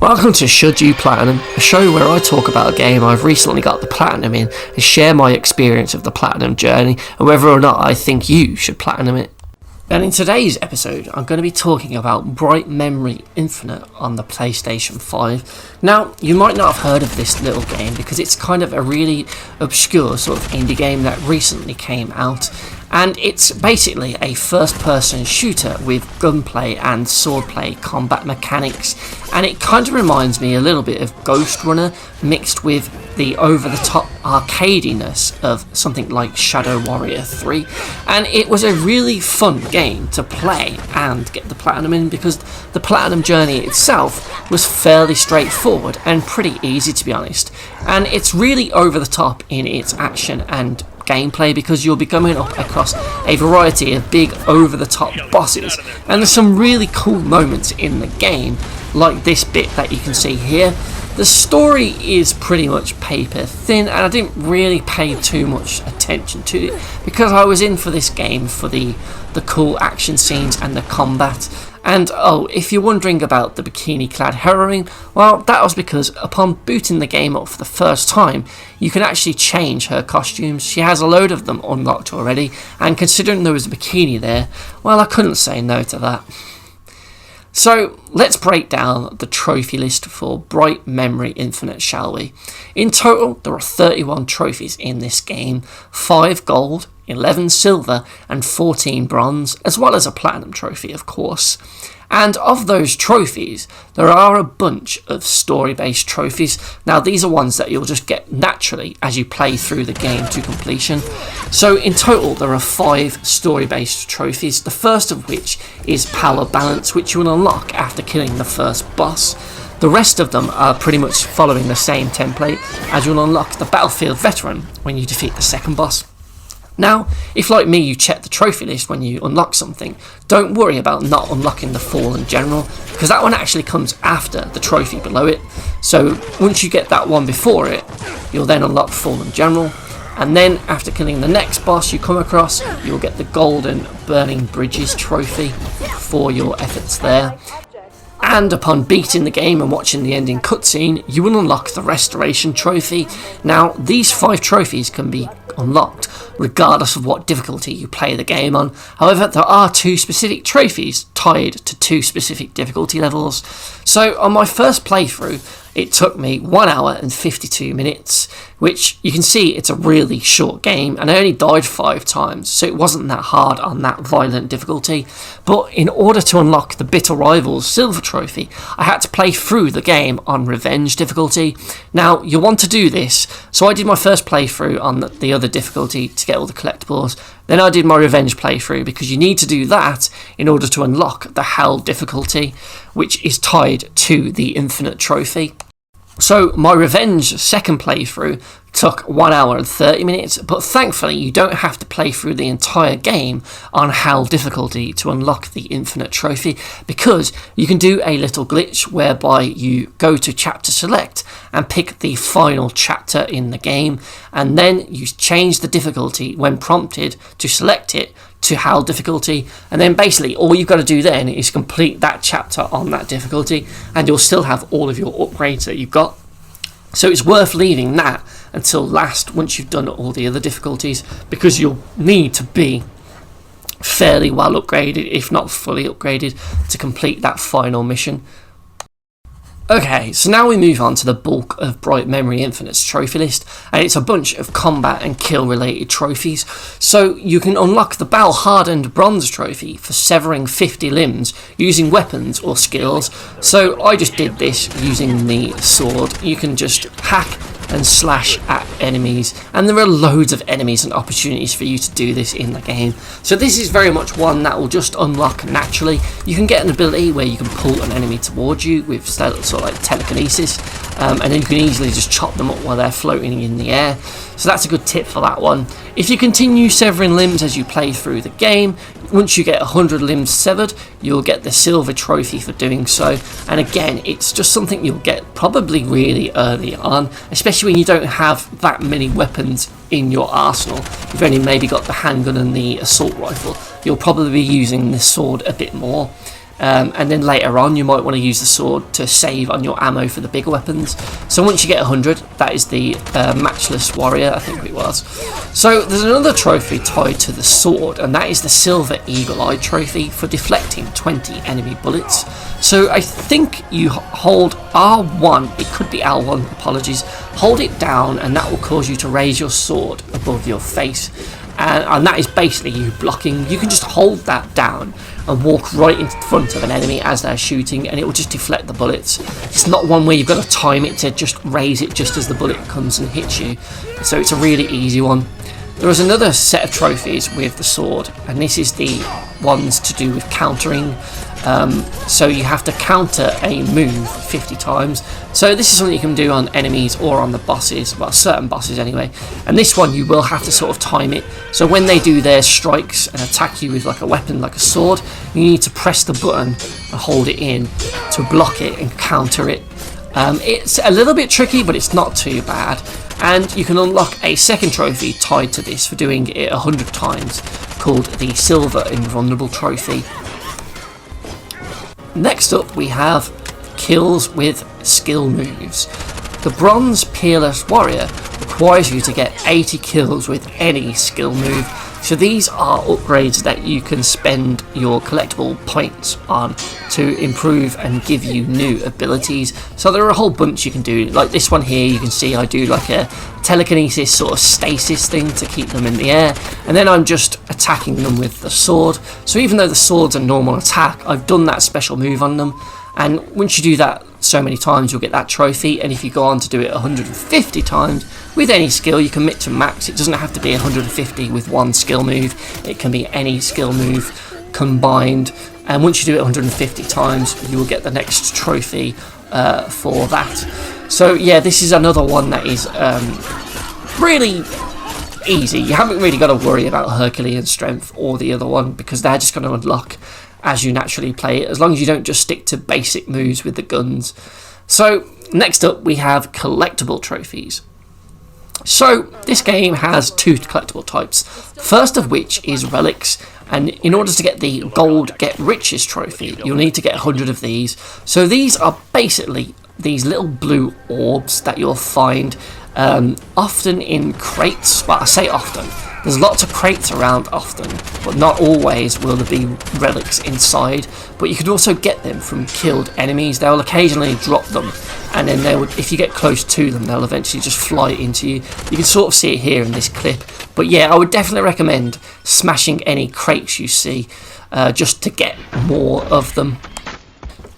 Welcome to Should You Platinum, a show where I talk about a game I've recently got the platinum in and share my experience of the platinum journey and whether or not I think you should platinum it. And in today's episode, I'm going to be talking about Bright Memory Infinite on the PlayStation 5. Now, you might not have heard of this little game because it's kind of a really obscure sort of indie game that recently came out. And it's basically a first-person shooter with gunplay and swordplay combat mechanics, and it kind of reminds me a little bit of Ghost Runner mixed with the over-the-top arcadiness of something like Shadow Warrior 3. And it was a really fun game to play and get the platinum in because the platinum journey itself was fairly straightforward and pretty easy, to be honest. And it's really over-the-top in its action and gameplay because you'll be coming up across a variety of big over-the-top bosses, and there's some really cool moments in the game, like this bit that you can see here. The story is pretty much paper thin, and I didn't really pay too much attention to it because I was in for this game for the cool action scenes and the combat. And oh, if you're wondering about the bikini-clad heroine, well, that was because upon booting the game up for the first time, you can actually change her costumes. She has a load of them unlocked already, and considering there was a bikini there, well, I couldn't say no to that. So, let's break down the trophy list for Bright Memory Infinite, shall we? In total, there are 31 trophies in this game, 5 gold, 11 silver and 14 bronze, as well as a platinum trophy, of course. And of those trophies, there are a bunch of story-based trophies. Now, these are ones that you'll just get naturally as you play through the game to completion. So in total, there are 5 story-based trophies, the first of which is Power Balance, which you will unlock after killing the first boss. The rest of them are pretty much following the same template, as you'll unlock the Battlefield Veteran when you defeat the second boss. Now, if like me you check the trophy list when you unlock something, don't worry about not unlocking the Fallen General, because that one actually comes after the trophy below it. So once you get that one before it, you'll then unlock Fallen General, and then after killing the next boss you come across, you'll get the Golden Burning Bridges trophy for your efforts there. And upon beating the game and watching the ending cutscene, you will unlock the Restoration trophy. Now, these 5 trophies can be unlocked regardless of what difficulty you play the game on. However, there are 2 specific trophies tied to 2 specific difficulty levels. So on my first playthrough, it took me 1 hour and 52 minutes, which you can see it's a really short game, and I only died 5 times, so it wasn't that hard on that violent difficulty. But in order to unlock the Bitter Rivals Silver Trophy, I had to play through the game on Revenge difficulty. Now, you'll want to do this, so I did my first playthrough on the other difficulty to get all the collectibles. Then I did my Revenge playthrough because you need to do that in order to unlock the Hell difficulty, which is tied to the Infinite Trophy. So my Revenge second playthrough took 1 hour and 30 minutes, but thankfully you don't have to play through the entire game on Hell difficulty to unlock the Infinite Trophy, because you can do a little glitch whereby you go to Chapter Select and pick the final chapter in the game, and then you change the difficulty when prompted to select it to Hell difficulty, and then basically all you've got to do then is complete that chapter on that difficulty, and you'll still have all of your upgrades that you've got. So it's worth leaving that until last once you've done all the other difficulties, because you'll need to be fairly well upgraded, if not fully upgraded, to complete that final mission. Okay, so now we move on to the bulk of Bright Memory Infinite's trophy list, and it's a bunch of combat and kill related trophies. So you can unlock the Battle Hardened Bronze trophy for severing 50 limbs using weapons or skills. So I just did this using the sword. You can just hack and slash at enemies, and there are loads of enemies and opportunities for you to do this in the game. So this is very much one that will just unlock naturally. You can get an ability where you can pull an enemy towards you with sort of like telekinesis, and then you can easily just chop them up while they're floating in the air. So that's a good tip for that one. If you continue severing limbs as you play through the game, once you get 100 limbs severed, you'll get the silver trophy for doing so. And again, it's just something you'll get probably really early on, especially when you don't have that many weapons in your arsenal. You've only maybe got the handgun and the assault rifle. You'll probably be using the sword a bit more. and then later on you might want to use the sword to save on your ammo for the bigger weapons. So once you get 100, that is the Matchless Warrior, I think it was. So there's another trophy tied to the sword, and that is the Silver Eagle Eye trophy for deflecting 20 enemy bullets. So I think you hold R1, it could be L1, apologies, hold it down and that will cause you to raise your sword above your face. And that is basically you blocking. You can just hold that down and walk right in front of an enemy as they're shooting, and it will just deflect the bullets. It's not one where you've got to time it to just raise it just as the bullet comes and hits you. So it's a really easy one. There is another set of trophies with the sword, and this is the ones to do with countering. So you have to counter a move 50 times. So this is something you can do on enemies or on the bosses, well, certain bosses anyway. And this one you will have to sort of time it. So when they do their strikes and attack you with like a weapon, like a sword, you need to press the button and hold it in to block it and counter it. It's a little bit tricky, but it's not too bad. And you can unlock a second trophy tied to this for doing it 100 times, called the Silver Invulnerable Trophy. Next up we have kills with skill moves. The Bronze Peerless Warrior requires you to get 80 kills with any skill move. So these are upgrades that you can spend your collectible points on to improve and give you new abilities. So there are a whole bunch you can do. Like this one here, you can see I do like a telekinesis sort of stasis thing to keep them in the air, and then I'm just attacking them with the sword. So even though the sword's a normal attack, I've done that special move on them. And once you do that so many times, you'll get that trophy. And if you go on to do it 150 times with any skill, you commit to max. It doesn't have to be 150 with one skill move. It can be any skill move combined. And once you do it 150 times, you will get the next trophy for that. So yeah, this is another one that is really easy. You haven't really got to worry about Herculean Strength or the other one, because they're just going to unlock as you naturally play it, as long as you don't just stick to basic moves with the guns. So next up we have collectible trophies. So this game has two collectible types, first of which is relics, and in order to get the gold Get Riches trophy, you'll need to get 100 of these. So these are basically these little blue orbs that you'll find often in crates. Well, I say often, there's lots of crates around often, but not always will there be relics inside. But you could also get them from killed enemies. They'll occasionally drop them, and then they would, if you get close to them, they'll eventually just fly into you. You can sort of see it here in this clip. But yeah, I would definitely recommend smashing any crates you see, just to get more of them.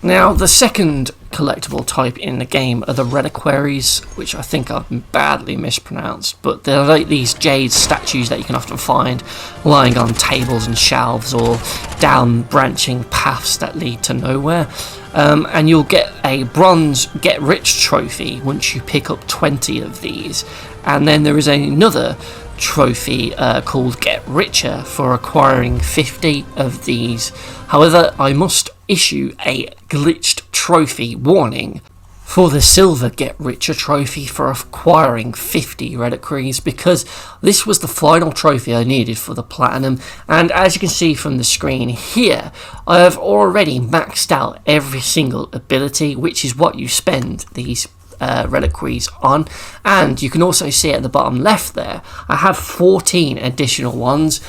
Now, the second collectible type in the game are the reliquaries, which I think I've badly mispronounced, but they're like these jade statues that you can often find lying on tables and shelves or down branching paths that lead to nowhere. And you'll get a bronze Get Rich trophy once you pick up 20 of these. And then there is another trophy called Get Richer for acquiring 50 of these. However, I must issue a glitched trophy warning for the Silver Get Richer trophy for acquiring 50 reliquaries, because this was the final trophy I needed for the platinum, and as you can see from the screen here, I have already maxed out every single ability, which is what you spend these reliquaries on. And you can also see at the bottom left there, I have 14 additional ones,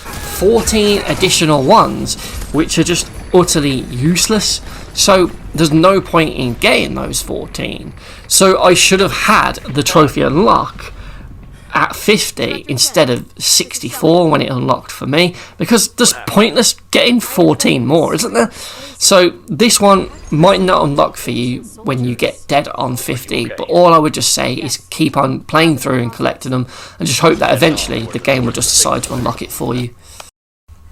which are just utterly useless. So there's no point in getting those 14. So I should have had the trophy unlock at 50 instead of 64 when it unlocked for me, because there's pointless getting 14 more, isn't there? So this one might not unlock for you when you get dead on 50, but all I would just say is keep on playing through and collecting them, and just hope that eventually the game will just decide to unlock it for you.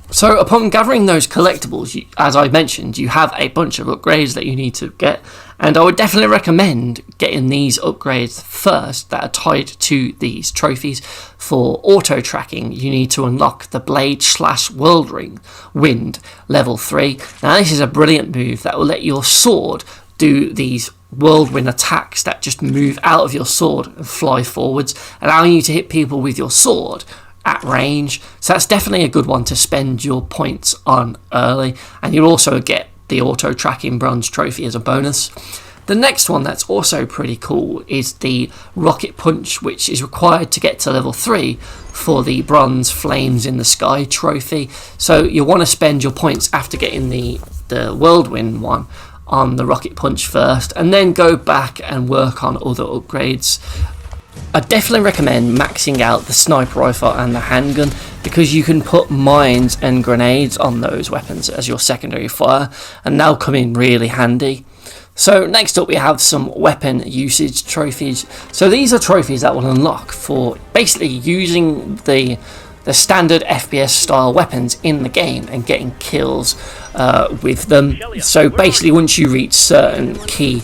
So upon gathering those collectibles, as I mentioned, you have a bunch of upgrades that you need to get, and I would definitely recommend getting these upgrades first that are tied to these trophies. For auto tracking, you need to unlock the Blade / Whirlwind Wind level 3. Now this is a brilliant move that will let your sword do these whirlwind attacks that just move out of your sword and fly forwards, allowing you to hit people with your sword at range. So that's definitely a good one to spend your points on early, and you'll also get the auto-tracking bronze trophy as a bonus. The next one that's also pretty cool is the rocket punch, which is required to get to level 3 for the bronze flames in the sky trophy. So you want to spend your points after getting the whirlwind one on the rocket punch first, and then go back and work on other upgrades. I definitely recommend maxing out the sniper rifle and the handgun, because you can put mines and grenades on those weapons as your secondary fire, and they'll come in really handy. So next up we have some weapon usage trophies. So these are trophies that will unlock for basically using the standard FPS style weapons in the game and getting kills with them. So basically once you reach certain key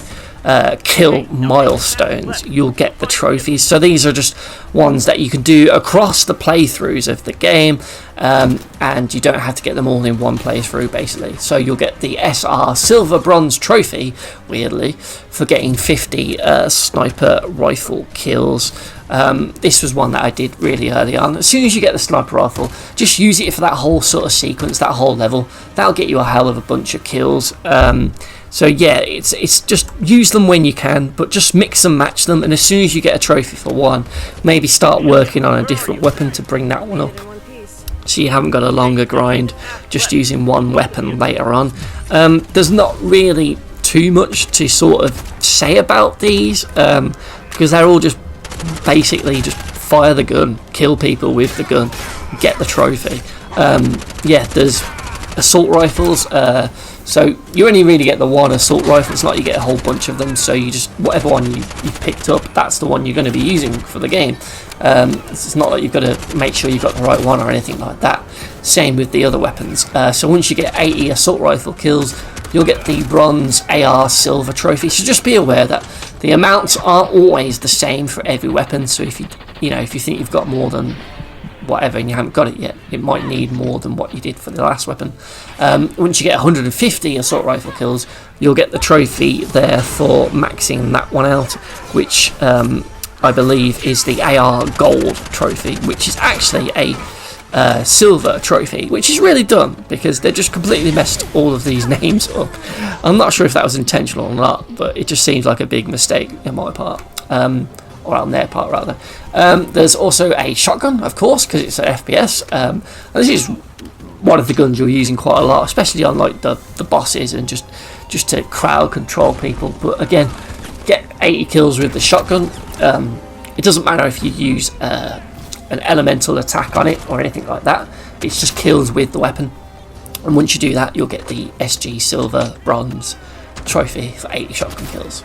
kill milestones, you'll get the trophies. So these are just ones that you can do across the playthroughs of the game, and you don't have to get them all in one playthrough basically. So you'll get the SR silver bronze trophy, weirdly, for getting 50 sniper rifle kills. This was one that I did really early on. As soon as you get the sniper rifle, just use it for that whole sort of sequence, that whole level. That'll get you a hell of a bunch of kills. So yeah, it's just use them when you can, but just mix and match them, and as soon as you get a trophy for one, maybe start working on a different weapon to bring that one up, so you haven't got a longer grind just using one weapon later on. There's not really too much to sort of say about these, because they're all just basically just fire the gun, kill people with the gun, get the trophy. Yeah, there's assault rifles, so you only really get the one assault rifle. It's not you get a whole bunch of them, so you just, whatever one you picked up, that's the one you're going to be using for the game. It's not like you've got to make sure you've got the right one or anything like that. Same with the other weapons. So once you get 80 assault rifle kills, you'll get the bronze AR silver trophy. So just be aware that the amounts aren't always the same for every weapon. So if you think you've got more than whatever and you haven't got it yet, it might need more than what you did for the last weapon. Once you get 150 assault rifle kills, you'll get the trophy there for maxing that one out, which I believe is the AR gold trophy, which is actually a silver trophy, which is really dumb because they just completely messed all of these names up. I'm not sure if that was intentional or not, but it just seems like a big mistake on my part. Or on their part rather. There's also a shotgun, of course, because it's an FPS. And this is one of the guns you're using quite a lot, especially on like the bosses and just to crowd control people. But again, get 80 kills with the shotgun. It doesn't matter if you use an elemental attack on it or anything like that. It's just kills with the weapon. And once you do that, you'll get the SG silver bronze trophy for 80 shotgun kills.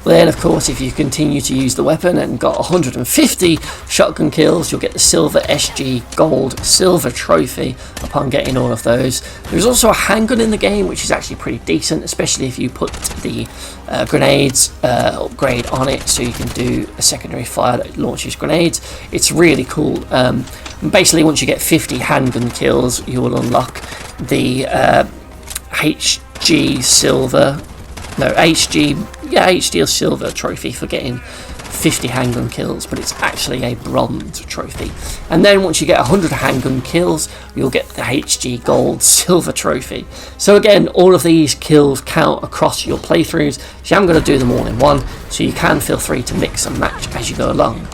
Then, of course, if you continue to use the weapon and got 150 shotgun kills, you'll get the silver SG gold silver trophy upon getting all of those. There's also a handgun in the game, which is actually pretty decent, especially if you put the grenades upgrade on it, so you can do a secondary fire that launches grenades. It's really cool. Basically, once you get 50 handgun kills, you will unlock the HG silver trophy for getting 50 handgun kills, but it's actually a bronze trophy. And then once you get 100 handgun kills, you'll get the HG gold silver trophy. So again, all of these kills count across your playthroughs, so you haven't got to do them all in one, so you can feel free to mix and match as you go along.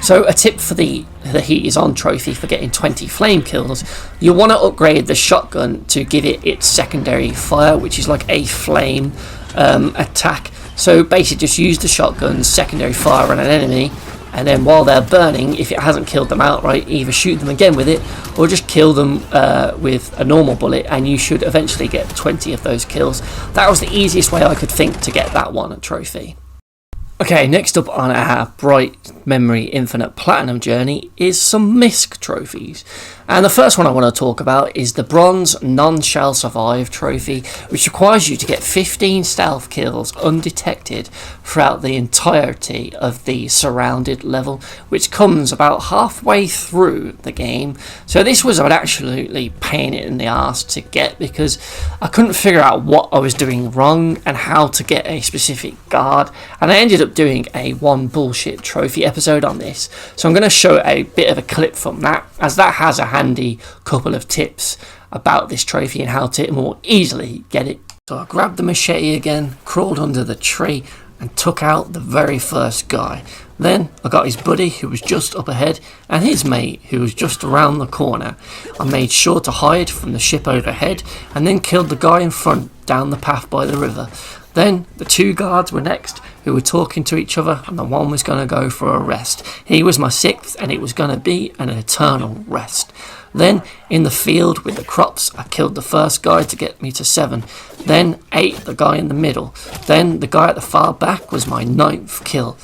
So a tip for the Heat is On trophy for getting 20 flame kills, you'll want to upgrade the shotgun to give it its secondary fire, which is like a flame attack. So basically just use the shotgun's secondary fire on an enemy, and then while they're burning, if it hasn't killed them outright, either shoot them again with it or just kill them with a normal bullet, and you should eventually get 20 of those kills. That was the easiest way I could think to get that one trophy. Okay, next up on our Bright Memory Infinite Platinum journey is some MISC trophies. And the first one I want to talk about is the Bronze None Shall Survive trophy, which requires you to get 15 stealth kills undetected throughout the entirety of the surrounded level, which comes about halfway through the game. So this was an absolutely pain in the arse to get, because I couldn't figure out what I was doing wrong and how to get a specific guard, and I ended up doing a one bullshit trophy episode on this. So I'm going to show a bit of a clip from that, as that has a handy couple of tips about this trophy and how to more easily get it. So I grabbed the machete again, crawled under the tree, and took out the very first guy. Then I got his buddy, who was just up ahead, and his mate, who was just around the corner. I made sure to hide from the ship overhead, and then killed the guy in front down the path by the river. Then the two guards were next, who were talking to each other, and the one was going to go for a rest. He was my sixth, and it was going to be an eternal rest. Then, in the field with the crops, I killed the first guy to get me to 7. Then, 8 the guy in the middle. Then, the guy at the far back was my 9th kill.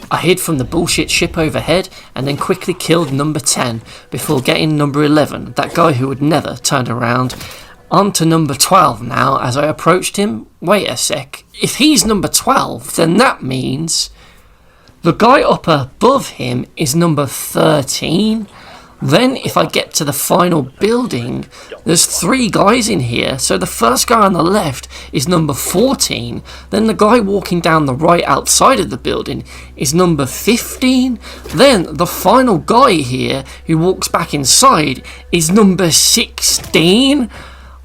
I hid from the bullshit ship overhead, and then quickly killed number 10, before getting number 11, that guy who would never turn around. On to number 12 now, as I approached him. Wait a sec, if he's number 12, then that means the guy up above him is number 13. Then if I get to the final building, there's 3 guys in here. So the first guy on the left is number 14. Then the guy walking down the right outside of the building is number 15. Then the final guy here who walks back inside is number 16.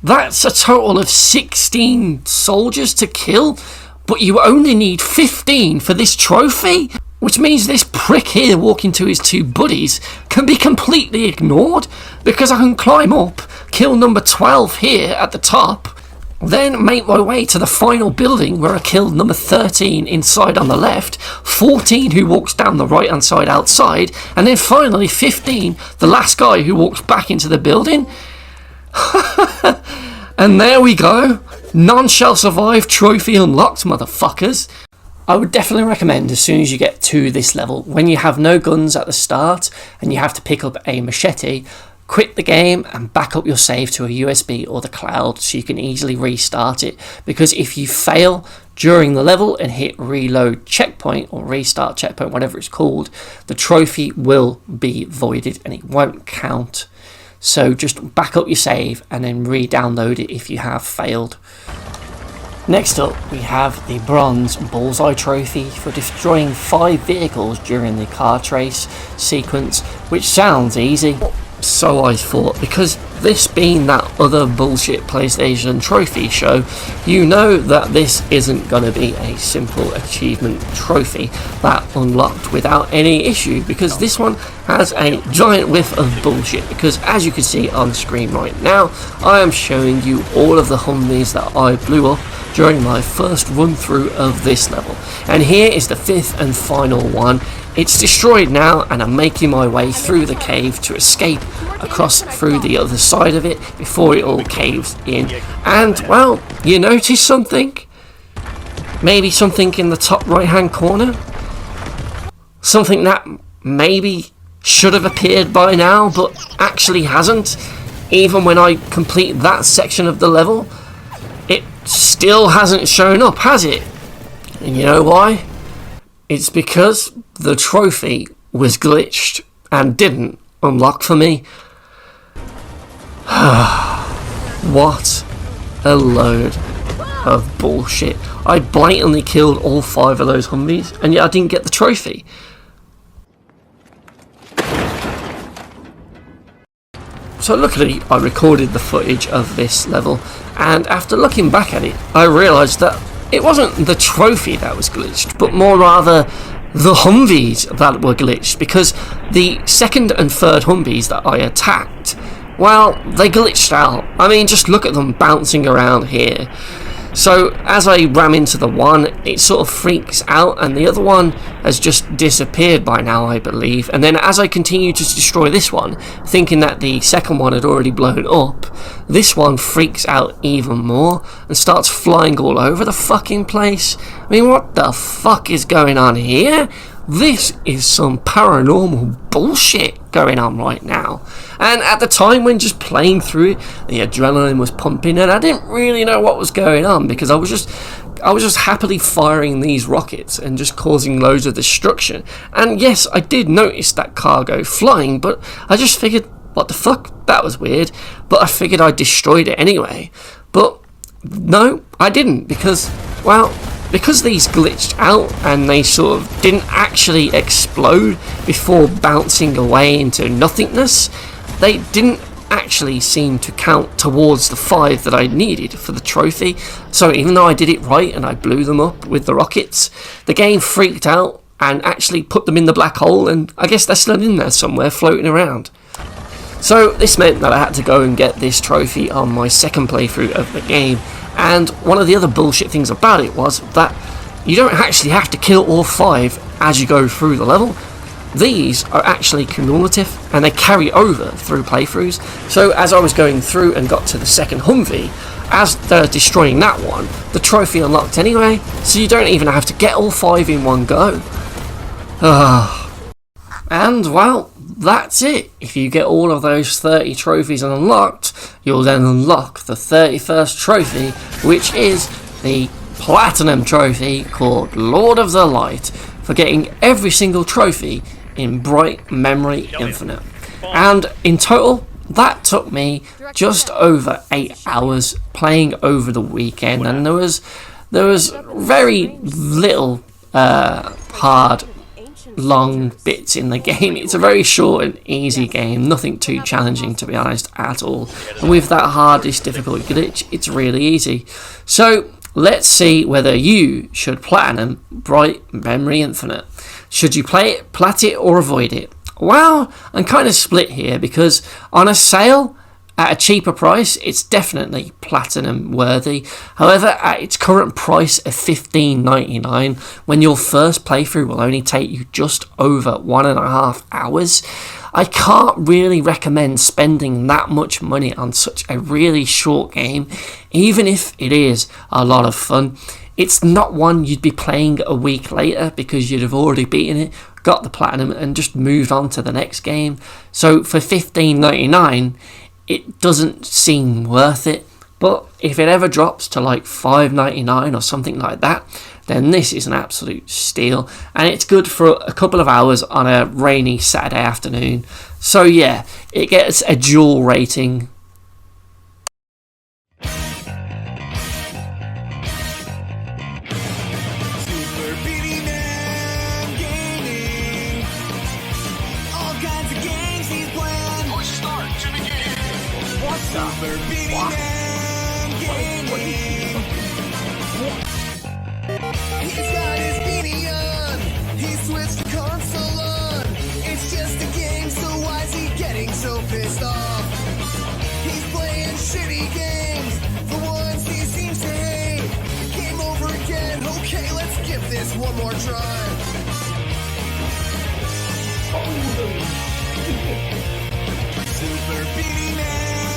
That's a total of 16 soldiers to kill, but you only need 15 for this trophy? Which means this prick here walking to his 2 buddies can be completely ignored, because I can climb up, kill number 12 here at the top, then make my way to the final building where I killed number 13 inside on the left, 14 who walks down the right hand side outside, and then finally 15, the last guy who walks back into the building. And there we go. None shall survive trophy unlocked, motherfuckers. I would definitely recommend, as soon as you get to this level, when you have no guns at the start and you have to pick up a machete, quit the game and back up your save to a USB or the cloud so you can easily restart it. Because if you fail during the level and hit reload checkpoint or restart checkpoint, whatever it's called, the trophy will be voided and it won't count. So just back up your save and then re-download it if you have failed. Next up, we have the bronze bullseye trophy for destroying 5 vehicles during the car chase sequence, which sounds easy. So I thought, because this being that other bullshit PlayStation trophy show, you know that this isn't going to be a simple achievement trophy that unlocked without any issue, because this one has a giant whiff of bullshit. Because as you can see on screen right now, I am showing you all of the Humvees that I blew up during my first run through of this level, and here is the 5th and final one. It's destroyed now, and I'm making my way through the cave to escape across through the other side of it before it all caves in. And, well, you notice something? Maybe something in the top right hand corner? Something that maybe should have appeared by now, but actually hasn't. Even when I complete that section of the level, it still hasn't shown up, has it? And you know why? It's because the trophy was glitched and didn't unlock for me. What a load of bullshit. I blatantly killed all 5 of those Humvees, and yet I didn't get the trophy. So luckily I recorded the footage of this level, and after looking back at it, I realised that it wasn't the trophy that was glitched, but more rather the Humvees that were glitched, because the 2nd and 3rd Humvees that I attacked, well, they glitched out. I mean, just look at them bouncing around here. So as I ram into the one, it sort of freaks out, and the other one has just disappeared by now, I believe. And then as I continue to destroy this one, thinking that the second one had already blown up, this one freaks out even more and starts flying all over the fucking place. I mean, what the fuck is going on here? This is some paranormal bullshit going on right now. And at the time when just playing through it, the adrenaline was pumping, and I didn't really know what was going on, because I was just happily firing these rockets and just causing loads of destruction. And yes, I did notice that cargo flying, but I just figured, what the fuck, that was weird. But I figured I destroyed it anyway. But no, I didn't, because, well, because these glitched out and they sort of didn't actually explode before bouncing away into nothingness, they didn't actually seem to count towards the 5 that I needed for the trophy. So even though I did it right and I blew them up with the rockets, the game freaked out and actually put them in the black hole, and I guess they're still in there somewhere floating around. So this meant that I had to go and get this trophy on my second playthrough of the game, and one of the other bullshit things about it was that you don't actually have to kill all 5 as you go through the level. These are actually cumulative and they carry over through playthroughs. So as I was going through and got to the second Humvee, as they're destroying that one, the trophy unlocked anyway, so you don't even have to get all 5 in one go. And well, that's it. If you get all of those 30 trophies unlocked, you'll then unlock the 31st trophy, which is the Platinum trophy called Lord of the Light, for getting every single trophy in Bright Memory Infinite. And in total, that took me just over 8 hours playing over the weekend, and there was very little hard long bits in the game. It's a very short and easy game, nothing too challenging to be honest at all, and with that hardest difficult glitch, it's really easy. So let's see whether you should platinum Bright Memory Infinite. Should you play it, plat it, or avoid it? Well, I'm kind of split here, because on a sale at a cheaper price, it's definitely platinum worthy. However, at its current price of $15.99, when your first playthrough will only take you just over 1.5 hours, I can't really recommend spending that much money on such a really short game, even if it is a lot of fun. It's not one you'd be playing a week later, because you'd have already beaten it, got the platinum, and just moved on to the next game. So for $15.99, it doesn't seem worth it. But if it ever drops to like $5.99 or something like that, then this is an absolute steal, and it's good for a couple of hours on a rainy Saturday afternoon. So yeah, it gets a dual rating. He's got his beanie on, he switched to console on. It's just a game, so why is he getting so pissed off? He's playing shitty games, the ones he seems to hate. Game over again, okay, let's give this one more try. Super Beanie Man.